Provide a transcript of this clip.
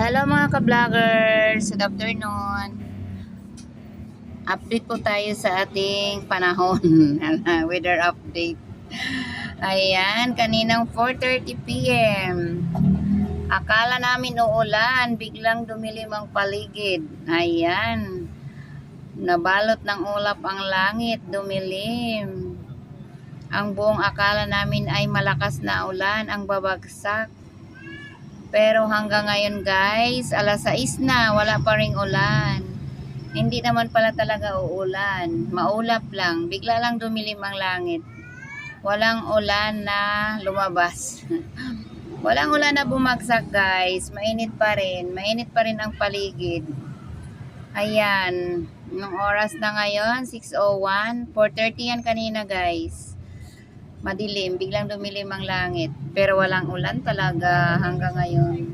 Hello mga ka-vloggers, good afternoon. Update po tayo sa ating panahon. Weather update. Ayan, kaninang 4:30 p.m. Akala namin uulan, biglang dumilim ang paligid. Ayan, nabalot ng ulap ang langit, dumilim. Ang buong akala namin ay malakas na ulan ang babagsak. Pero hanggang ngayon guys, alas 6 na, wala pa ring ulan. Hindi naman pala talaga uulan. Maulap lang, bigla lang dumilim ang langit. Walang ulan na lumabas. Walang ulan na bumagsak guys. Mainit pa rin ang paligid. Ayan, nung oras na ngayon, 6:01, 4:30 yan kanina guys. Madilim, biglang dumilim ang langit. Pero walang ulan talaga hanggang ngayon.